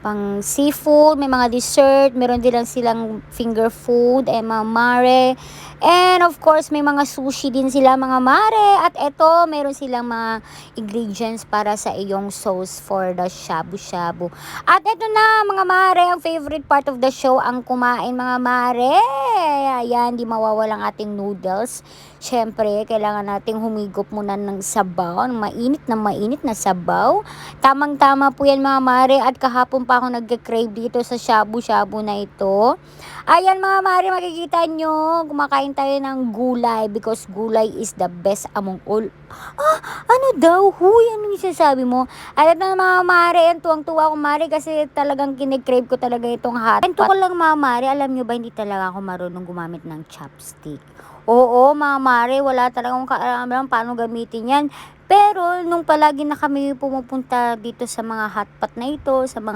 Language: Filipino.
pang seafood, may mga dessert, meron din lang silang finger food, mga mare. And of course, may mga sushi din sila mga mare. At eto, meron silang mga ingredients para sa iyong sauce for the shabu-shabu. At eto na mga mare, ang favorite part of the show, ang kumain mga mare. Ayan, di mawawalang ating noodles. Siyempre, kailangan nating humigop muna ng sabaw, ng mainit na sabaw. Tamang-tama po yan mga mare, at kahapon pa ako nagka-crave dito sa shabu-shabu na ito. Ayan mga mare, makikita nyo, kumakain tayo ng gulay because gulay is the best among all. Ano daw? Huy, ano yung sinasabi mo? At ito na mga mare, ang tuwang-tuwa ko mare kasi talagang kinikrave ko talaga itong hot pot. Ito ko lang mga mare, alam nyo ba hindi talaga ako marunong gumamit ng chopstick. Oo mga mare, wala talagang kaalam paano gamitin yan. Pero nung palagi na kami pumupunta dito sa mga hotpot na ito, sa mga